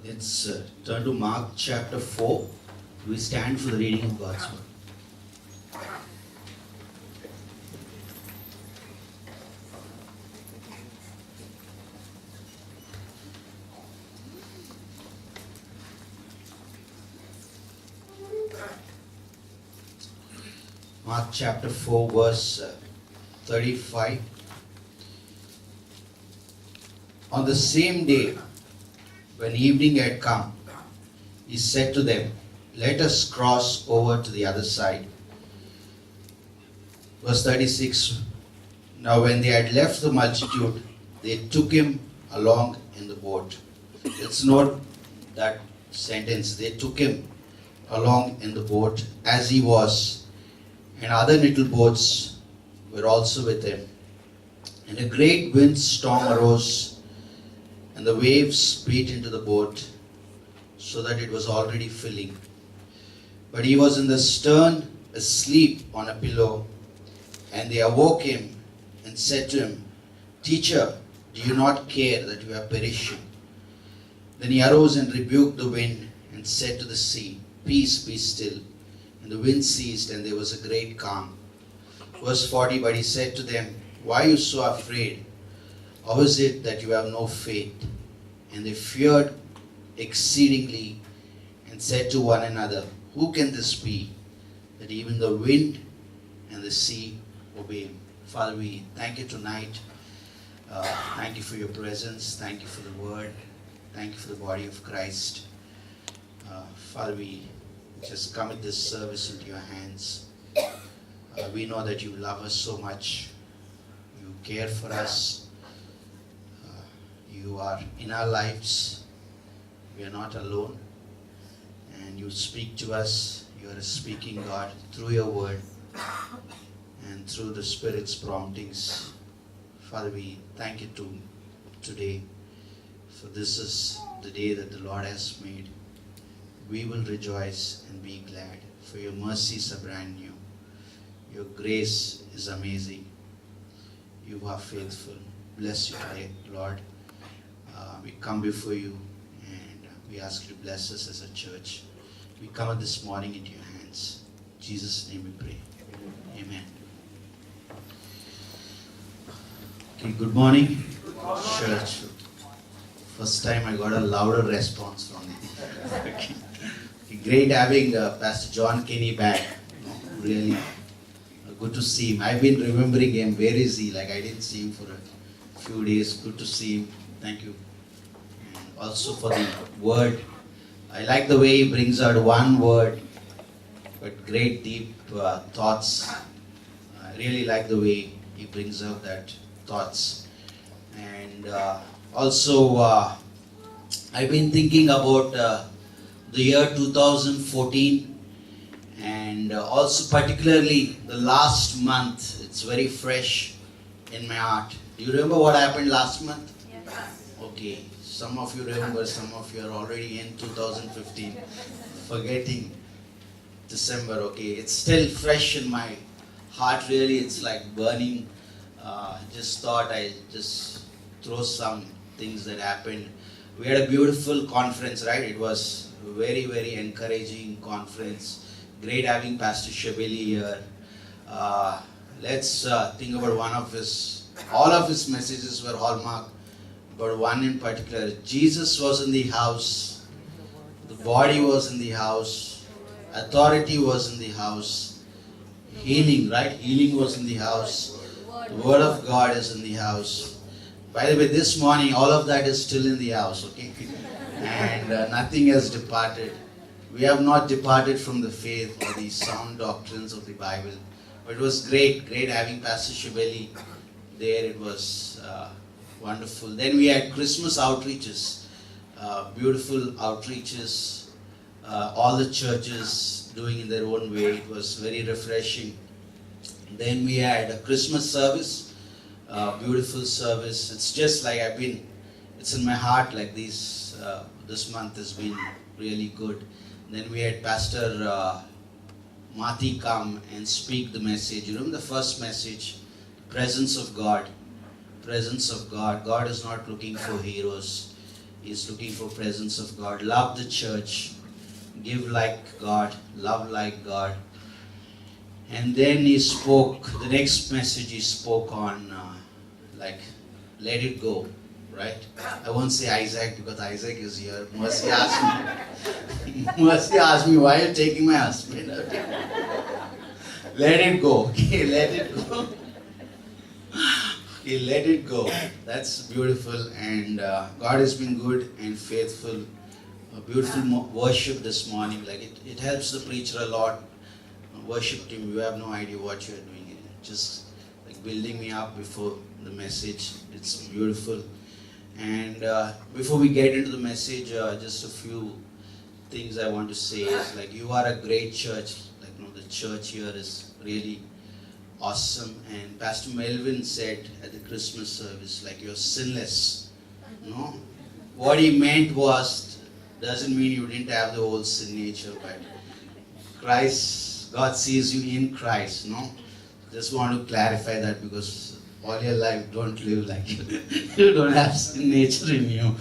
Let's turn to Mark chapter 4. We stand for the reading of God's word. Mark chapter 4 verse 35. On the same day, when evening had come, he said to them, "Let us cross over to the other side." Verse 36. Now when they had left the multitude, they took him along in the boat. Let's note that sentence. They took him along in the boat as he was, and other little boats were also with him. And a great windstorm arose, and the waves beat into the boat, so that it was already filling. But he was in the stern, asleep on a pillow. And they awoke him and said to him, "Teacher, do you not care that you are perishing?" Then he arose and rebuked the wind and said to the sea, "Peace, be still." And the wind ceased, and there was a great calm. Verse 40, but he said to them, "Why are you so afraid? How is it that you have no faith?" And they feared exceedingly and said to one another, "Who can this be, that even the wind and the sea obey him?" Father, we thank you tonight. Thank you for your presence. Thank you for the word. Thank you for the body of Christ. Father, we just commit this service into your hands. We know that you love us so much. You care for us. You are in our lives. We are not alone. And you speak to us. You are a speaking God through your word and through the Spirit's promptings. Father, we thank you today, for this is the day that the Lord has made. We will rejoice and be glad, for your mercies are brand new. Your grace is amazing. You are faithful. Bless you today, Lord. We come before you and we ask you to bless us as a church. We come this morning into your hands. In Jesus' name we pray. Amen. Okay, good morning, church. First time I got a louder response from you. Okay. Great having Pastor John Kenny back. Really good to see him. I've been remembering him. Where is he? Like I didn't see him for a few days. Good to see him. Thank you. And also for the word. I like the way he brings out one word, but great deep thoughts. I really like the way he brings out that thoughts. And also I've been thinking about the year 2014, and also particularly the last month. It's very fresh in my heart. Do you remember what happened last month? Yes. Okay, some of you remember, some of you are already in 2015, forgetting December. Okay, it's still fresh in my heart. Really, it's like burning. Just thought I just throw some things that happened. We had a beautiful conference, right? It was very, very encouraging conference. Great having Pastor Shabeli here. Let's think about all of his messages were hallmark, but one in particular. Jesus was in the house. The body was in the house. Authority was in the house. Healing, right? Healing was in the house. The word of God is in the house. By the way, this morning, all of that is still in the house, okay? And nothing has departed. We have not departed from the faith or the sound doctrines of the Bible. But it was great having Pastor Shibeli there. It was wonderful. Then we had Christmas outreaches, beautiful outreaches, all the churches doing in their own way. It was very refreshing. Then we had a Christmas service, beautiful service. It's just like it's in my heart like this month has been really good. Then we had Pastor Mati come and speak the message. You remember the first message? Presence of God. Presence of God. God is not looking for heroes. is looking for presence of God. Love the church. Give like God. Love like God. And then he spoke, the next message he spoke on, let it go, right? I won't say Isaac because Isaac is here. Mercy asked me, Mercy asked me, why are you taking my husband? Let it go, okay, let it go. Okay, let it go. That's beautiful, and God has been good and faithful. A beautiful worship this morning. Like it helps the preacher a lot. Worship team, you have no idea what you are doing. Just like building me up before the message. It's beautiful. And before we get into the message, just a few things I want to say is like you are a great church. Like the church here is really awesome. And Pastor Melvin said at the Christmas service, like you're sinless. What he meant was, doesn't mean you didn't have the whole sin nature, but Christ, God sees you in Christ, Just want to clarify that because all your life don't live like you don't have sin nature in you.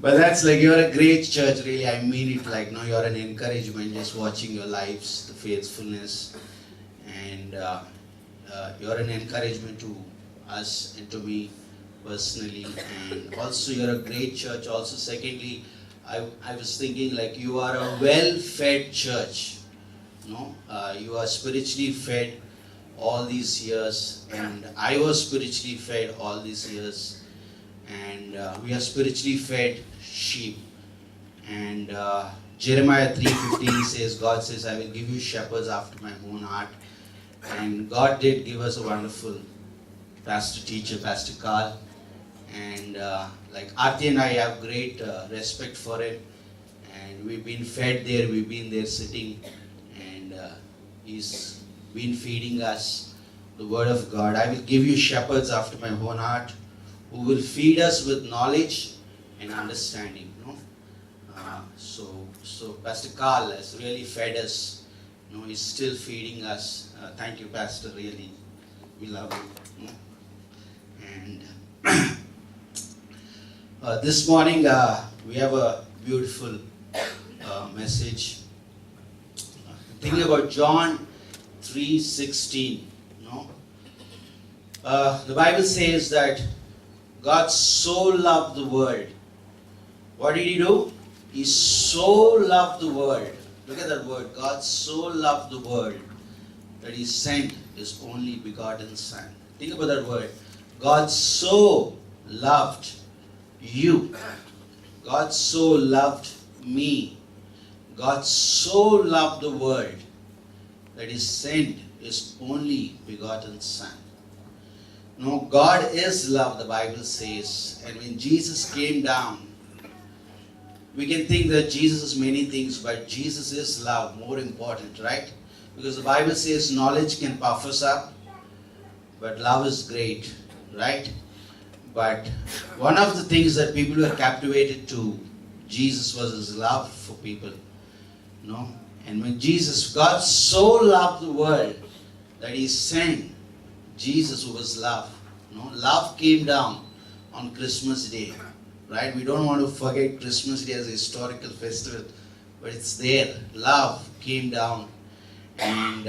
But that's like you're a great church, really. I mean it like you're an encouragement just watching your lives, the faithfulness, and you're an encouragement to us and to me personally. And also you're a great church. Also, secondly, I was thinking like you are a well-fed church. You are spiritually fed all these years, and I was spiritually fed all these years, and we are spiritually fed sheep. And Jeremiah 3:15 says, God says, I will give you shepherds after my own heart. And God did give us a wonderful pastor teacher, Pastor Carl, and like Aarti and I have great respect for him, and we've been fed there, we've been there sitting, and he's been feeding us the word of God. I will give you shepherds after my own heart who will feed us with knowledge and understanding. So Pastor Carl has really fed us. He's still feeding us. Thank you, Pastor, really. We love you. And this morning we have a beautiful message. Thinking about John 3:16. The Bible says that God so loved the world. What did he do? He so loved the world. Look at that word. God so loved the world that he sent his only begotten Son. Think about that word. God so loved you. God so loved me. God so loved the world that he sent his only begotten Son. God is love, the Bible says. And when Jesus came down, we can think that Jesus is many things, but Jesus is love, more important, right? Because the Bible says knowledge can puff us up, but love is great, right? But one of the things that people were captivated to Jesus was his love for people. And when God so loved the world that he sent Jesus, who was love. Love came down on Christmas Day, right? We don't want to forget Christmas Day as a historical festival, but it's there. Love came down and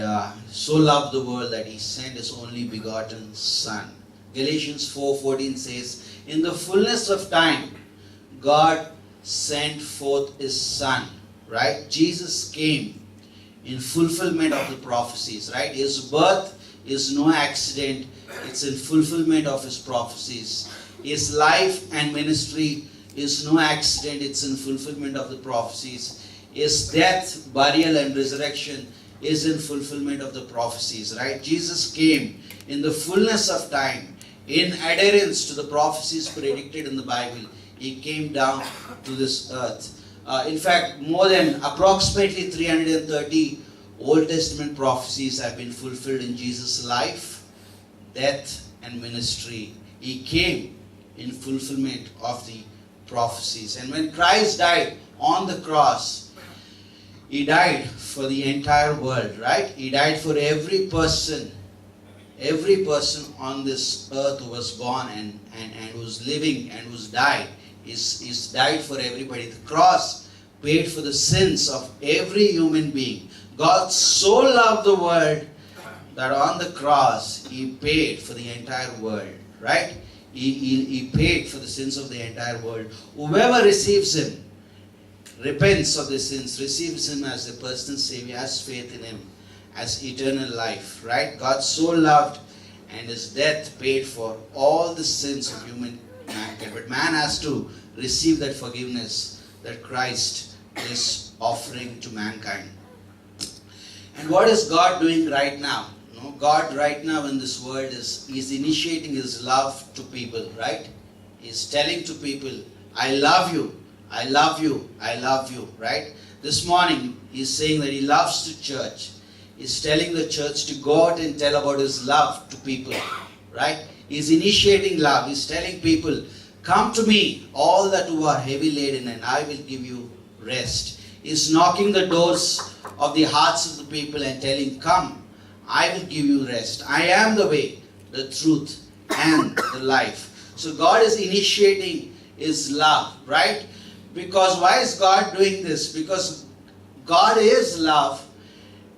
so loved the world that he sent his only begotten Son. Galatians 4:14 says, in the fullness of time, God sent forth his Son, right? Jesus came in fulfillment of the prophecies, right? His birth is no accident. It's in fulfillment of his prophecies. His life and ministry is no accident. It's in fulfillment of the prophecies. His death, burial, and resurrection is in fulfillment of the prophecies, right? Jesus came in the fullness of time, in adherence to the prophecies predicted in the Bible. He came down to this earth. In fact, more than approximately 330 Old Testament prophecies have been fulfilled in Jesus' life, death, and ministry. He came in fulfillment of the prophecies. And when Christ died on the cross, he died for the entire world, right? He died for every person on this earth who was born and who's living and who's died. He's died for everybody. The cross paid for the sins of every human being. God so loved the world that on the cross He paid for the entire world, right? He paid for the sins of the entire world. Whoever receives Him, repents of their sins, receives Him as their personal Savior, has faith in Him, as eternal life, right? God so loved, and His death paid for all the sins of human mankind. But man has to receive that forgiveness that Christ is offering to mankind. And what is God doing right now? God right now in this world is initiating His love to people, right? He's telling to people, I love you, I love you, I love you, right? This morning He's saying that He loves the church. He's telling the church to go out and tell about His love to people, right? He's initiating love. He's telling people, come to me, all that who are heavy laden, and I will give you rest. He's knocking the doors of the hearts of the people and telling, come, I will give you rest. I am the way, the truth, and the life. So God is initiating His love, right? Because why is God doing this? Because God is love,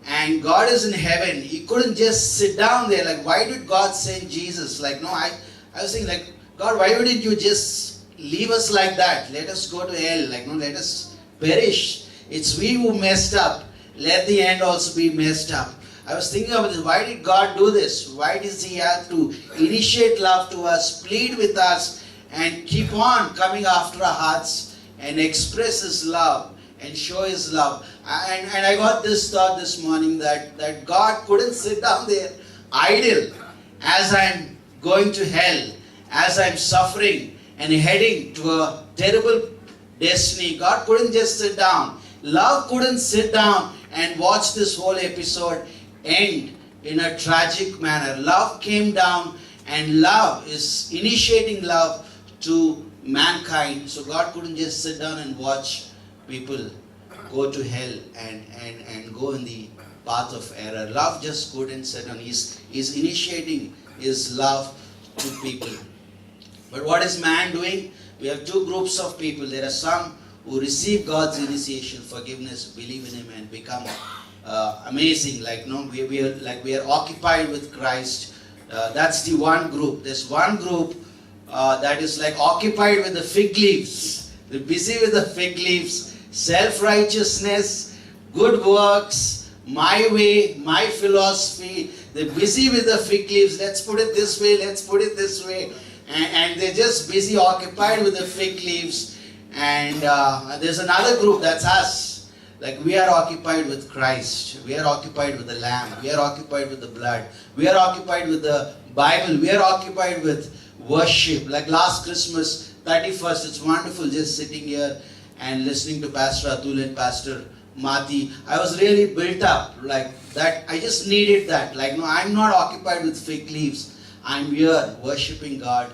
and God is in heaven. He couldn't just sit down there. Like, why did God send Jesus? Like, no, I was saying, like, God, why wouldn't you just leave us like that? Let us go to hell. Like, no, let us perish. It's we who messed up. Let the end also be messed up. I was thinking about this. Why did God do this? Why does He have to initiate love to us, plead with us, and keep on coming after our hearts and express His love and show His love? And I got this thought this morning that God couldn't sit down there idle as I'm going to hell, as I'm suffering and heading to a terrible destiny. God couldn't just sit down. Love couldn't sit down and watch this whole episode end in a tragic manner. Love came down, and love is initiating love to mankind. So God couldn't just sit down and watch people go to hell and go in the path of error. Love just couldn't sit down. He's initiating His love to people. But what is man doing? We have two groups of people. There are some who receive God's initiation, forgiveness, believe in Him, and become amazing. Like, no, we are occupied with Christ. That's the one group. There's one group that is like occupied with the fig leaves. They're busy with the fig leaves, self-righteousness, good works, my way, my philosophy. They're busy with the fig leaves. Let's put it this way, let's put it this way. And they're just busy, occupied with the fig leaves. And there's another group, that's us. Like, we are occupied with Christ. We are occupied with the Lamb. We are occupied with the blood. We are occupied with the Bible. We are occupied with worship. Like last Christmas, 31st, it's wonderful just sitting here and listening to Pastor Atul and Pastor Mati. I was really built up like that. I just needed that. Like, no, I'm not occupied with fig leaves. I'm here worshiping God,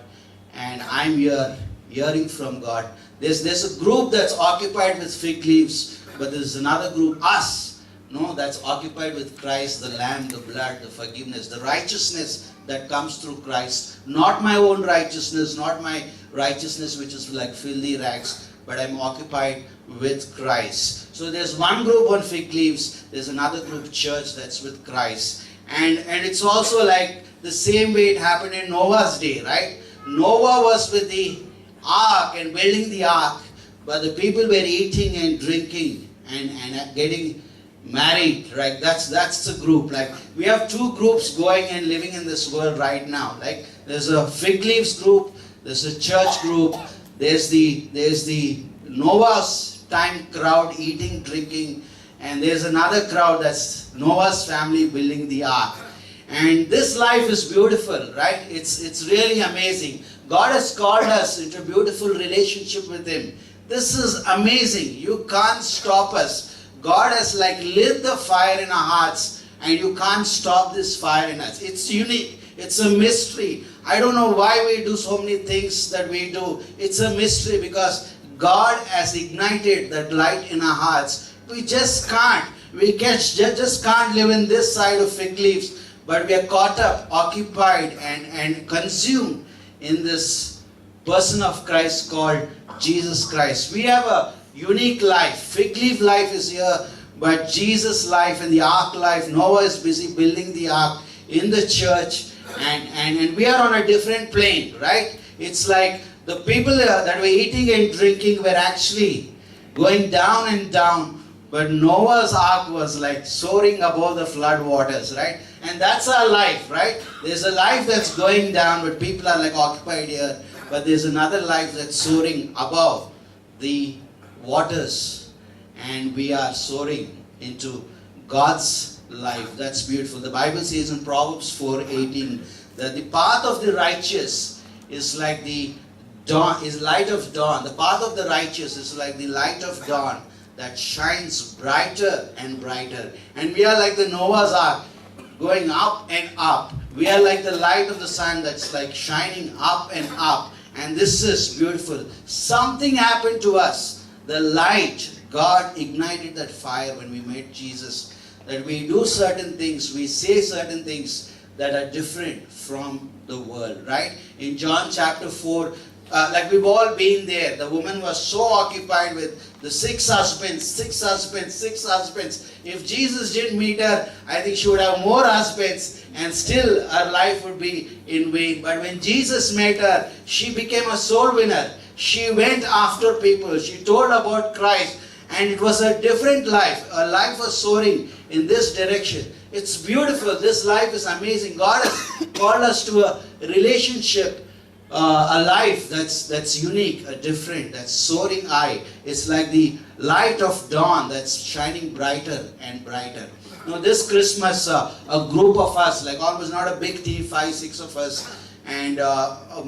and I'm here hearing from God. There's a group that's occupied with fig leaves, but there's another group, us, no, that's occupied with Christ, the Lamb, the blood, the forgiveness, the righteousness that comes through Christ. Not my own righteousness, not my righteousness which is like filthy rags, but I'm occupied with Christ. So there's one group on fig leaves, there's another group, church, that's with Christ. And it's also like the same way it happened in Noah's day, right? Noah was with the ark and building the ark, but the people were eating and drinking and getting married, right? That's the group. Like, we have two groups going and living in this world right now. Like, there's a fig leaves group, there's a church group, there's the Noah's time crowd eating, drinking, and there's another crowd that's Noah's family building the ark. And this life is beautiful, right? It's really amazing. God has called us into a beautiful relationship with Him. This is amazing. You can't stop us. God has like lit the fire in our hearts, and you can't stop this fire in us. It's unique. It's a mystery. I don't know why we do so many things that we do. It's a mystery because God has ignited that light in our hearts. We just can't. We just can't live in this side of fig leaves, but we are caught up, occupied, and consumed in this person of Christ called Jesus Christ. We have a unique life. Fig leaf life is here, but Jesus' life and the ark life, Noah is busy building the ark in the church, and we are on a different plane, right? It's like the people that were eating and drinking were actually going down and down, but Noah's ark was like soaring above the flood waters, right? And that's our life, right? There's a life that's going down, but people are like occupied here, but there's another life that's soaring above the waters, and we are soaring into God's life. That's beautiful. The Bible says in Proverbs 4:18 that the path of the righteous is like the dawn, is light of dawn. The path of the righteous is like the light of dawn that shines brighter and brighter. And we are like the Noah's ark, going up and up. We are like the light of the sun that's like shining up and up. And this is beautiful. Something happened to us. The light, God ignited that fire when we met Jesus. That we do certain things, we say certain things that are different from the world, right? In John chapter 4, like we've all been there. The woman was so occupied with the six husbands. If Jesus didn't meet her, I think she would have more husbands and still her life would be in vain. But when Jesus met her, she became a soul winner. She went after people. She told about Christ, and it was a different life. Her life was soaring in this direction. It's beautiful. This life is amazing. God has called us to a relationship, a life that's unique, different, that's soaring high. It's like the light of dawn that's shining brighter and brighter. Now this Christmas, a group of us, like almost not a big team, 5, 6 of us, and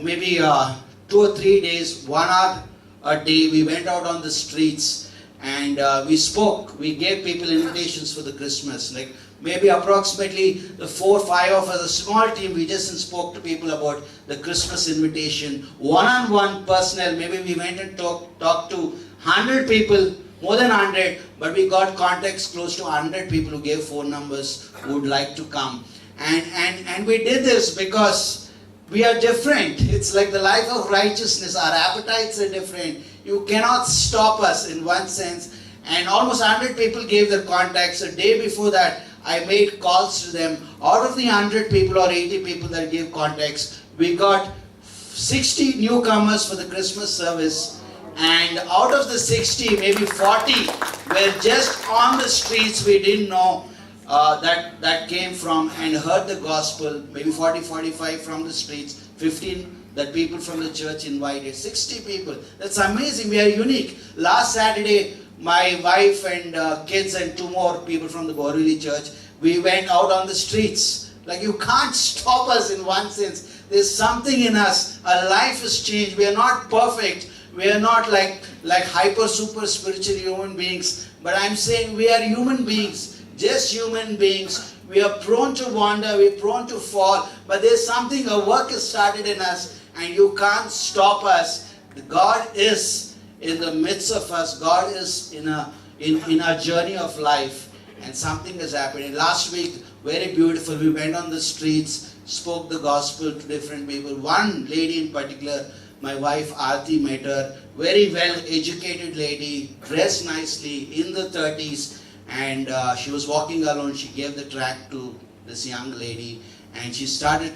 maybe 2 or 3 days, 1 hour a day, we went out on the streets and we spoke. We gave people invitations for the Christmas. Like maybe approximately the 4 or 5 of us, a small team, we just spoke to people about the Christmas invitation. One-on-one personnel, maybe we went and talked to 100 people, more than 100, but we got contacts close to 100 people who gave phone numbers who would like to come. And we did this because we are different. It's like the life of righteousness. Our appetites are different. You cannot stop us in one sense. And almost 100 people gave their contacts. A day before that, I made calls to them. Out of the 100 people or 80 people that gave contacts, we got 60 newcomers for the Christmas service. And out of the 60, maybe 40 were just on the streets. We didn't know that came from and heard the gospel. Maybe 40, 45 from the streets, 15 that people from the church invited, 60 people. That's amazing. We are unique. Last Saturday, my wife and kids and 2 more people from the Borivali church, we went out on the streets. Like you can't stop us in one sense. There's something in us. Our life has changed. We are not perfect. We are not like hyper super spiritual human beings. But I'm saying we are human beings. Just human beings. We are prone to wander. We're prone to fall. But there's something, a work has started in us. And you can't stop us. God is in the midst of us. God is in our journey of life. And something has happened. And last week, very beautiful. We went on the streets, spoke the gospel to different people. One lady in particular, my wife Aarti met her. Very well educated lady, dressed nicely, in the 30s. And she was walking alone. She gave the tract to this young lady. And she started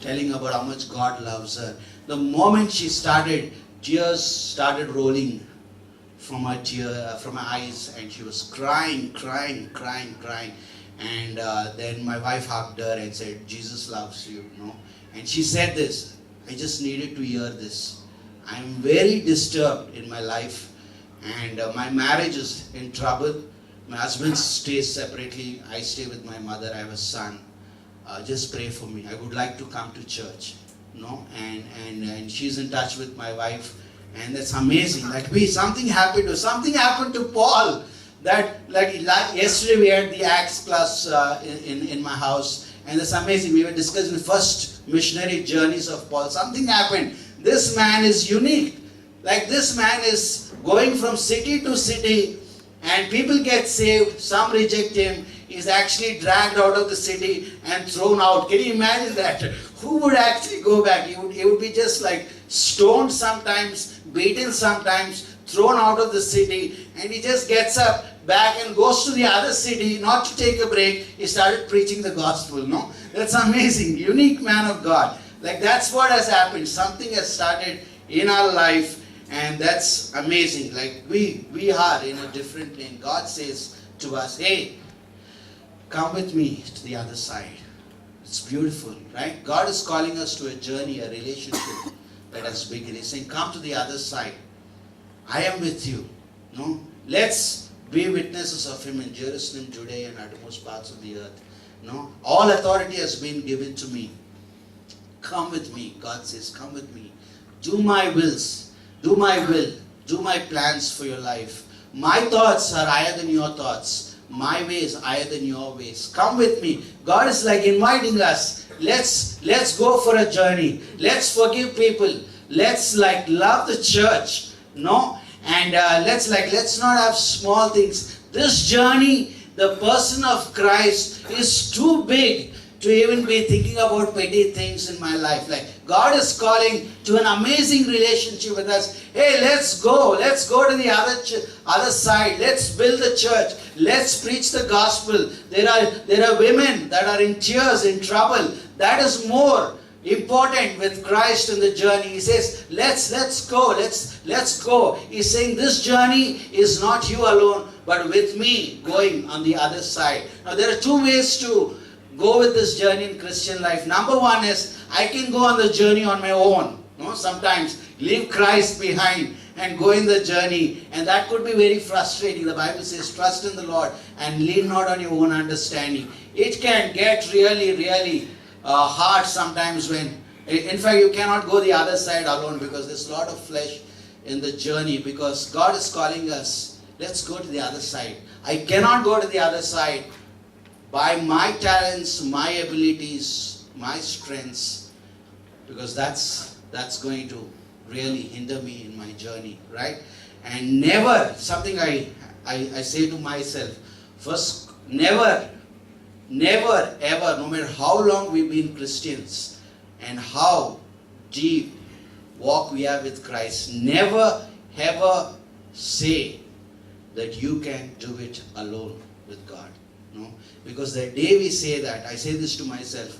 telling about how much God loves her. The moment she started, tears started rolling from her eyes, and she was crying. And then my wife hugged her and said, Jesus loves you, And she said this, I just needed to hear this. I'm very disturbed in my life, and my marriage is in trouble. My husband stays separately. I stay with my mother. I have a son. Just pray for me. I would like to come to church, and she's in touch with my wife, and that's amazing. Like something happened to Paul. That like yesterday we had the Acts class in my house, and that's amazing. We were discussing the first missionary journeys of Paul. Something happened. This man is unique. Like this man is going from city to city, and people get saved. Some reject him. He's actually dragged out of the city and thrown out. Can you imagine that? Who would actually go back? He would be just like stoned sometimes, beaten sometimes, thrown out of the city, and he just gets up back and goes to the other city, not to take a break. He started preaching the gospel. No, that's amazing. Unique man of God. Like, that's what has happened. Something has started in our life, and that's amazing. Like, we are in a different lane. God says to us, hey, come with me to the other side. It's beautiful, right? God is calling us to a journey, a relationship that has begun. He's saying, come to the other side. I am with you. No? Let's be witnesses of Him in Jerusalem, Judea, and uttermost parts of the earth. No? All authority has been given to me. Come with me. God says, come with me. Do my wills. Do my will. Do my plans for your life. My thoughts are higher than your thoughts. My ways higher than your ways. Come with me. God is like inviting us. Let's go for a journey. Let's forgive people. Let's like love the church. No? And let's not have small things. This journey, the person of Christ is too big to even be thinking about petty things in my life. Like, God is calling to an amazing relationship with us. Hey, let's go to the other side. Let's build the church. Let's preach the gospel. There are women that are in tears, in trouble. That is more important with Christ in the journey. He says, let's go. He's saying this journey is not you alone, but with me going on the other side. Now, there are two ways to go with this journey in Christian life. Number one is, I can go on the journey on my own. No? Sometimes leave Christ behind and go in the journey, and that could be very frustrating. The Bible says, trust in the Lord and lean not on your own understanding. It can get really hard sometimes when, in fact, you cannot go the other side alone, because there's a lot of flesh in the journey, because God is calling us, let's go to the other side. I cannot go to the other side by my talents, my abilities, my strengths, because that's going to really hinder me in my journey, right? And never, something I say to myself, first, never ever, no matter how long we've been Christians and how deep walk we have with Christ, never ever say that you can do it alone with God. No? Because the day we say that, I say this to myself,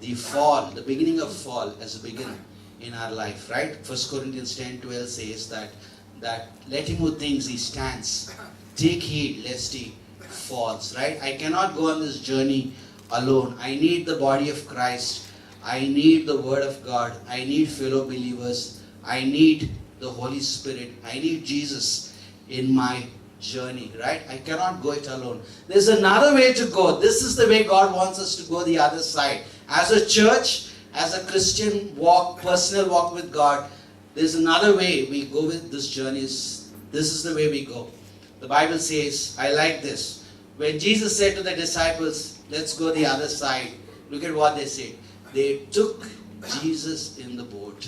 the beginning of fall has begun in our life, right? 1 Corinthians 10:12 says that let him who thinks he stands, take heed lest he falls, right? I cannot go on this journey alone. I need the body of Christ. I need the Word of God. I need fellow believers. I need the Holy Spirit. I need Jesus in my journey, right? I cannot go it alone. There's another way to go. This is the way God wants us to go the other side. As a church, as a Christian walk, personal walk with God, there's another way we go with this journey. This is the way we go. The Bible says, I like this. When Jesus said to the disciples, let's go the other side, look at what they said. They took Jesus in the boat.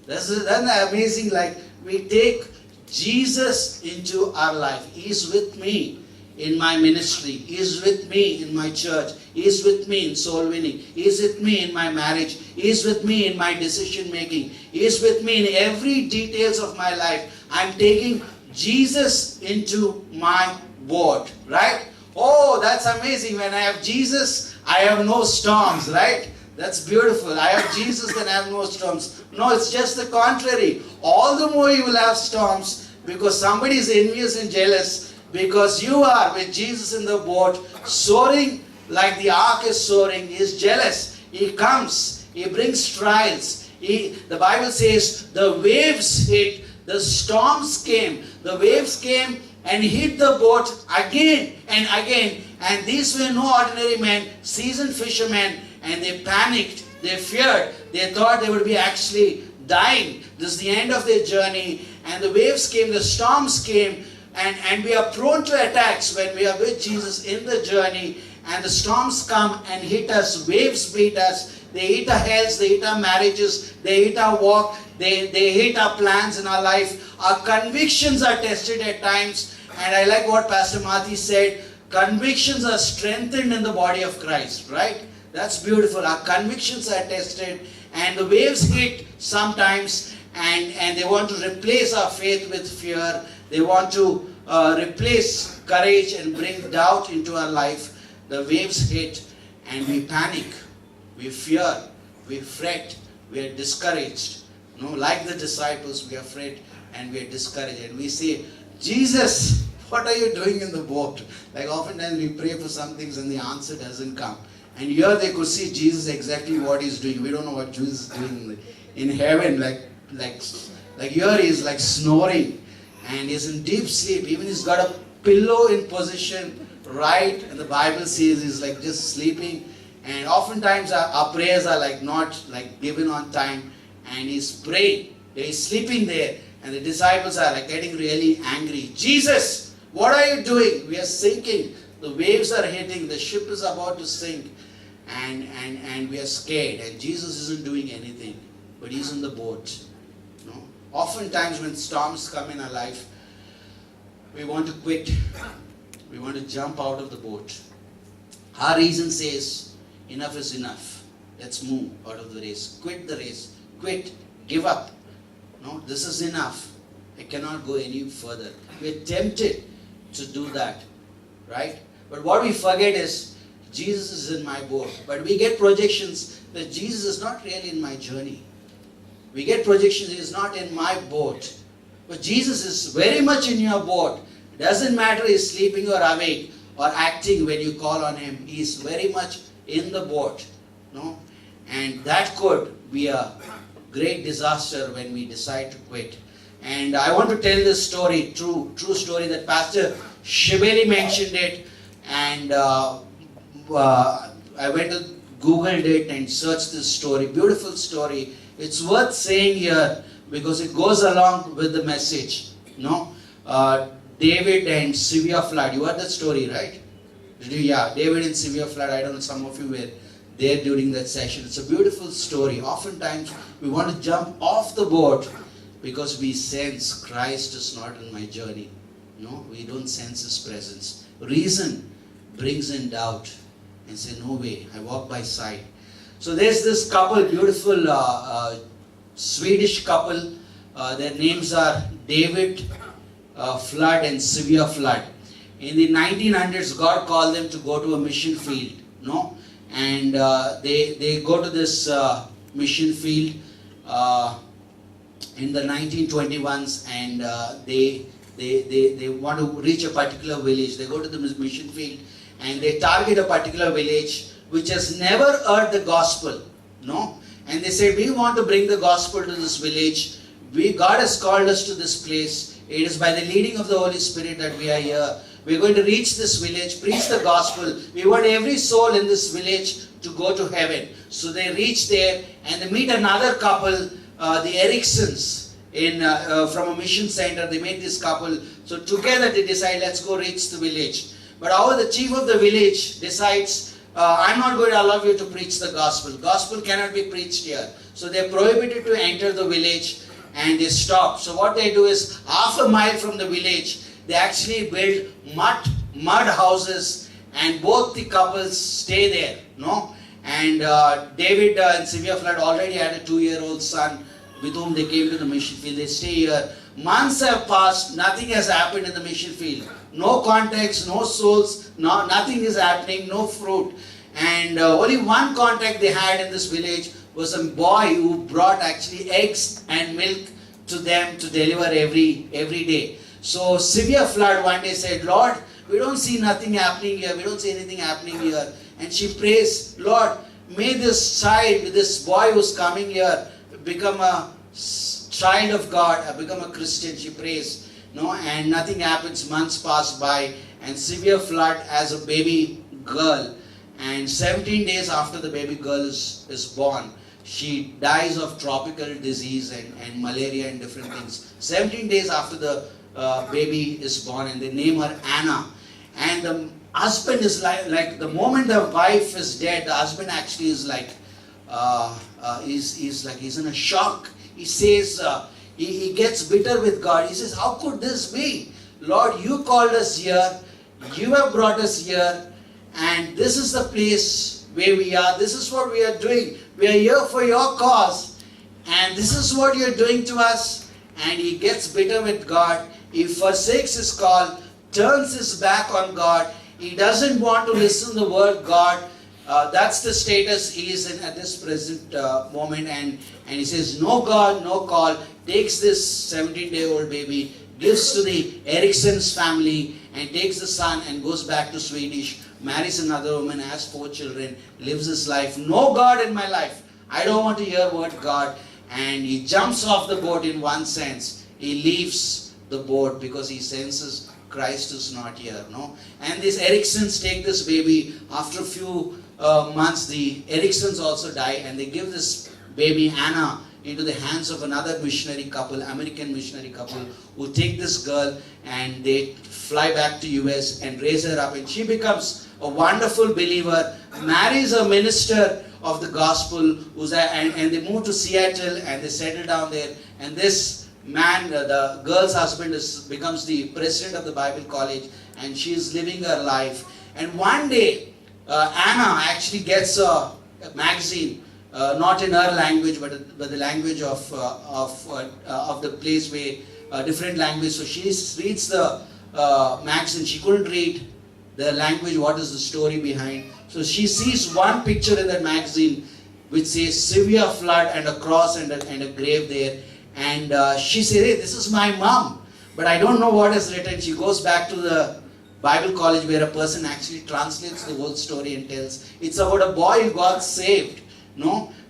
That's amazing. Like, we take Jesus into our life. He is with me in my ministry. He is with me in my church. He is with me in soul winning. He is with me in my marriage. He is with me in my decision making. He is with me in every details of my life. I'm taking Jesus into my boat, right? Oh, that's amazing. When I have Jesus, I have no storms, right? That's beautiful. I have Jesus, then I have no storms. No, it's just the contrary. All the more you will have storms, because somebody is envious and jealous, because you are with Jesus in the boat, soaring like the ark is soaring. He is jealous. He comes. He brings trials. The Bible says the waves hit, the storms came. The waves came and hit the boat again and again. And these were no ordinary men, seasoned fishermen. And they panicked, they feared, they thought they would be actually dying. This is the end of their journey. And the waves came, the storms came, and we are prone to attacks when we are with Jesus in the journey. And the storms come and hit us, waves beat us, they hit our health, they hit our marriages, they hit our walk, they hit our plans in our life. Our convictions are tested at times. And I like what Pastor Marty said, convictions are strengthened in the body of Christ, right? That's beautiful. Our convictions are tested and the waves hit sometimes, and they want to replace our faith with fear. They want to replace courage and bring doubt into our life. The waves hit and we panic, we fear, we fret, we are discouraged. Like the disciples, we are afraid and we are discouraged. And we say, Jesus, what are you doing in the boat? Like oftentimes we pray for some things and the answer doesn't come. And here they could see Jesus exactly what he's doing. We don't know what Jesus is doing in heaven. Like here he's like snoring and he's in deep sleep. Even he's got a pillow in position, right? And the Bible says he's like just sleeping. And oftentimes our prayers are like not like given on time. And he's praying. He's sleeping there. And the disciples are like getting really angry. Jesus, what are you doing? We are sinking. The waves are hitting. The ship is about to sink. And we are scared. And Jesus isn't doing anything. But he's in the boat. Oftentimes when storms come in our life, we want to quit. We want to jump out of the boat. Our reason says, enough is enough. Let's move out of the race. Quit the race. Quit. Give up. No, this is enough. I cannot go any further. We're tempted to do that. Right? But what we forget is, Jesus is in my boat. But we get projections that Jesus is not really in my journey. We get projections, he is not in my boat. But Jesus is very much in your boat. It doesn't matter he's sleeping or awake or acting when you call on him. He is very much in the boat. And that could be a great disaster when we decide to quit. And I want to tell this story, true story that Pastor Shibeli mentioned it. And I went to Googled it and searched this story. Beautiful story. It's worth saying here because it goes along with the message. David and severe flood. You heard that story, right? Did you? Yeah, David and severe flood. I don't know, some of you were there during that session. It's a beautiful story. Oftentimes we want to jump off the boat because we sense Christ is not in my journey. We don't sense his presence. Reason brings in doubt and say, no way, I walk by sight. So there's this couple, beautiful Swedish couple. Their names are David Flood and Severe Flood. In the 1900s, God called them to go to a mission field. And they go to this mission field in the 1921s, and they want to reach a particular village. They go to the mission field and they target a particular village which has never heard the gospel. And they say, we want to bring the gospel to this village. God has called us to this place. It is by the leading of the Holy Spirit that we are here. We are going to reach this village, preach the gospel. We want every soul in this village to go to heaven. So they reach there and they meet another couple, the Ericksons, from a mission center. They meet this couple. So together they decide, let's go reach the village. But however, the chief of the village decides, I'm not going to allow you to preach the gospel. Gospel cannot be preached here. So they're prohibited to enter the village and they stop. So what they do is, half a mile from the village, they actually build mud houses, and both the couples stay there. And David and Severe Flood already had a 2-year-old son with whom they came to the mission field. They stay here. Months have passed, nothing has happened in the mission field. No contacts, no souls, nothing is happening, no fruit. And only one contact they had in this village was a boy who brought actually eggs and milk to them to deliver every day. So Severe Flood one day said, Lord, we don't see nothing happening here. We don't see anything happening here. And she prays, Lord, may this child, this boy who's coming here become a child of God, become a Christian. She prays. And nothing happens. Months pass by and Severe Flood has a baby girl. And 17 days after the baby girl is born, she dies of tropical disease and malaria and different things. 17 days after the baby is born, and they name her Anna. And the husband is like the moment the wife is dead, the husband actually is like, he's in a shock. He says, he gets bitter with God. He says, how could this be? Lord, you called us here. You have brought us here. And this is the place where we are. This is what we are doing. We are here for your cause. and this is what you're doing to us. And he gets bitter with God. He forsakes his call, turns his back on God. He doesn't want to listen to the word God. That's the status he is in at this present moment. And he says, no God, no call. Takes this 17-day-old baby, gives to the Eriksson's family, and takes the son and goes back to Swedish, marries another woman, has 4 children, lives his life. No God in my life. I don't want to hear word God. And he jumps off the boat in one sense. He leaves the boat because he senses Christ is not here. No? And these Erikssons take this baby. After a few months, the Erikssons also die, and they give this baby Anna into the hands of another missionary couple, American missionary couple, who take this girl and they fly back to US and raise her up, and she becomes a wonderful believer, marries a minister of the gospel, and they move to Seattle and they settle down there. And this man, the girl's husband, becomes the president of the Bible college, and she is living her life. And one day, Anna actually gets a magazine, not in her language, but the language of the place where different language. So she reads the magazine. She couldn't read the language. What is the story behind? So she sees one picture in that magazine which says severe flood and a cross and a grave there. And she said, hey, this is my mom, but I don't know what is written. She goes back to the Bible college where a person actually translates the whole story and tells. It's about a boy who got saved,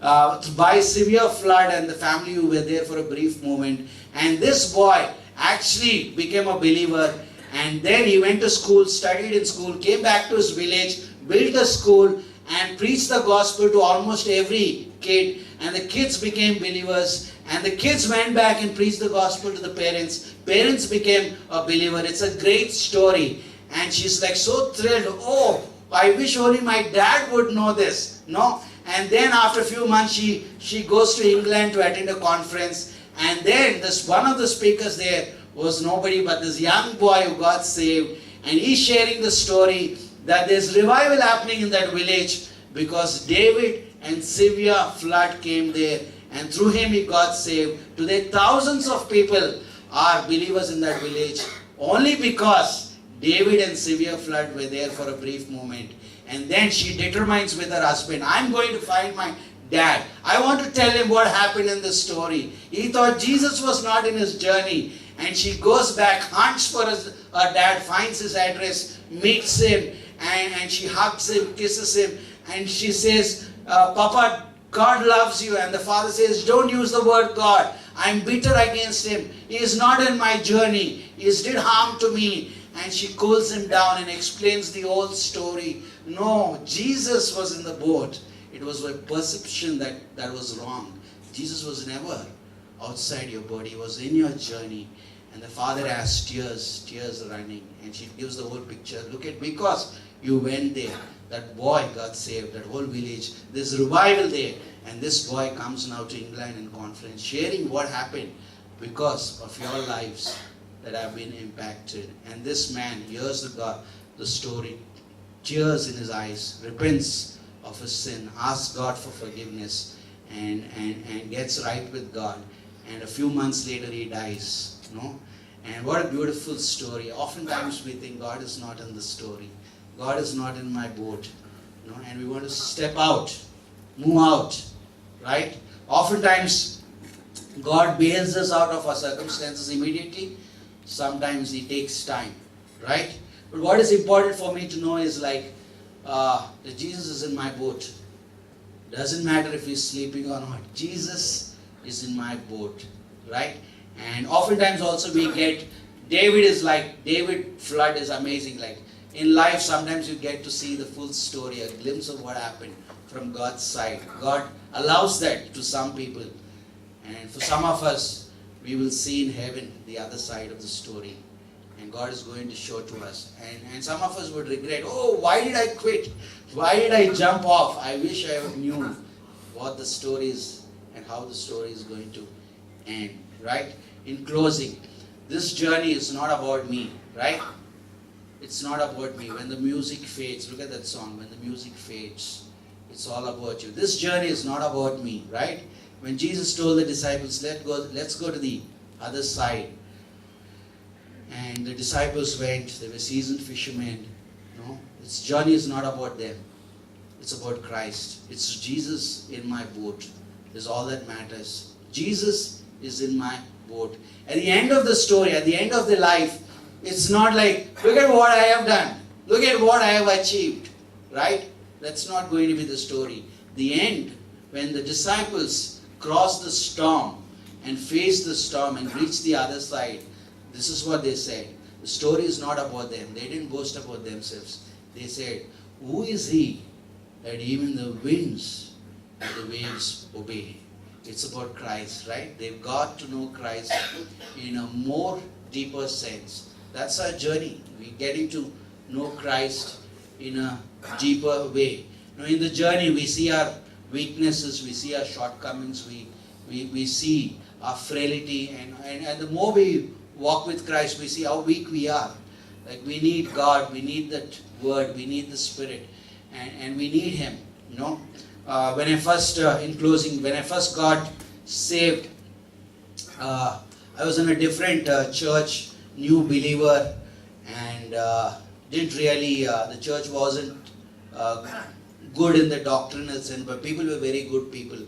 by severe flood, and the family who were there for a brief moment. And this boy actually became a believer, and then he went to school, studied in school, came back to his village, built a school, and preached the gospel to almost every kid. And the kids became believers, and the kids went back and preached the gospel to the parents. Parents became a believer. It's a great story. And she's like so thrilled. Oh, I wish only my dad would know this. No? And then after a few months, she goes to England to attend a conference. And then one of the speakers there was nobody but this young boy who got saved. And he's sharing the story that there's revival happening in that village because David and severe flood came there. And through him he got saved. Today thousands of people are believers in that village only because David and severe flood were there for a brief moment. And then she determines with her husband, I'm going to find my dad. I want to tell him what happened in this story. He thought Jesus was not in his journey. And she goes back, hunts for her dad, finds his address, meets him, and she hugs him, kisses him. And she says, Papa, God loves you. And the father says, don't use the word God. I'm bitter against him. He is not in my journey. He has did harm to me. And she cools him down and explains the old story. No, Jesus was in the boat. It was a perception that was wrong. Jesus was never outside your boat. He was in your journey. And the father has tears running. And she gives the whole picture. Look at, because you went there, that boy got saved, that whole village. There's revival there. And this boy comes now to England in conference, sharing what happened because of your lives that have been impacted. And this man hears the story, tears in his eyes, repents of his sin, asks God for forgiveness, and gets right with God. And a few months later he dies. And what a beautiful story. Oftentimes we think God is not in the story. God is not in my boat. And we want to step out, move out, right? Oftentimes God bails us out of our circumstances immediately. Sometimes he takes time, right? But what is important for me to know is that Jesus is in my boat. Doesn't matter if he's sleeping or not. Jesus is in my boat, right? And oftentimes also we get, David flood is amazing. Like in life, sometimes you get to see the full story, a glimpse of what happened from God's side. God allows that to some people. And for some of us, we will see in heaven the other side of the story. And God is going to show to us. And some of us would regret, oh, why did I quit? Why did I jump off? I wish I knew what the story is and how the story is going to end, right? In closing, this journey is not about me, right? It's not about me. When the music fades, look at that song, when the music fades, it's all about you. This journey is not about me, right? When Jesus told the disciples, let's go to the other side. And the disciples went. They were seasoned fishermen. No, its journey is not about them. It's about Christ. It's Jesus in my boat. Is all that matters. Jesus is in my boat. At the end of the story, at the end of the life, it's not like, look at what I have done. Look at what I have achieved. Right? That's not going to be the story. The end, when the disciples crossed the storm and faced the storm and reached the other side, this is what they said. The story is not about them. They didn't boast about themselves. They said, who is he that even the winds and the waves obey? It's about Christ, right? They've got to know Christ in a more deeper sense. That's our journey. We're getting to know Christ in a deeper way. Now, in the journey, we see our weaknesses, we see our shortcomings, we see our frailty, and the more we walk with Christ, we see how weak we are. Like, we need God, we need that Word, we need the Spirit, and we need Him. You know, when I first, in closing, when I first got saved, I was in a different church, new believer, and didn't really, the church wasn't good in the doctrinal sense, but people were very good people,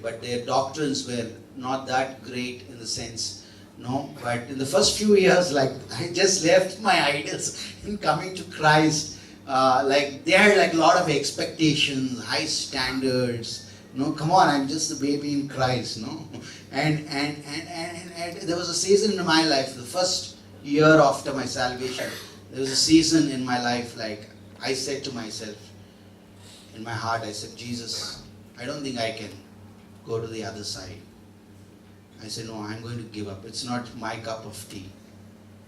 but their doctrines were not that great in the sense. No, but in the first few years, like, I just left my idols in coming to Christ. Like, they had like a lot of expectations, high standards. No, come on, I'm just a baby in Christ. No, and there was a season in my life. The first year after my salvation, there was a season in my life. Like, I said to myself, in my heart, I said, Jesus, I don't think I can go to the other side. I said, no, I'm going to give up. It's not my cup of tea.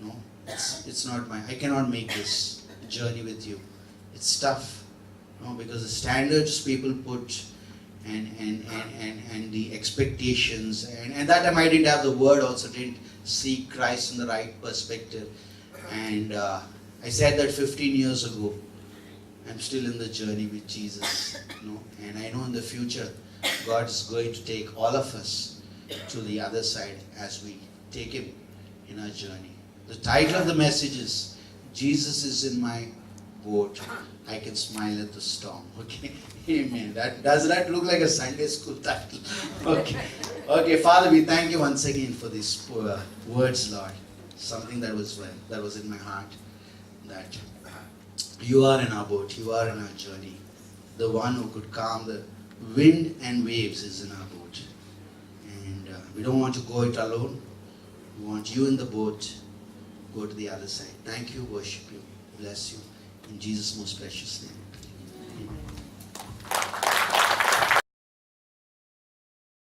No, it's not I cannot make this journey with you. It's tough. No, because the standards people put and the expectations, and that time I didn't have the Word, also didn't see Christ in the right perspective. And I said that 15 years ago. I'm still in the journey with Jesus. No, and I know in the future, God is going to take all of us to the other side as we take Him in our journey. The title of the message is, Jesus is in my boat, I can smile at the storm. Okay, amen. Does that look like a Sunday school title? Okay, Father, we thank you once again for these words, Lord. Something that was in my heart, that you are in our boat, you are in our journey. The one who could calm the wind and waves is in our boat. And we don't want to go it alone. We want you in the boat. Go to the other side. Thank you, worship you, bless you. In Jesus' most precious name.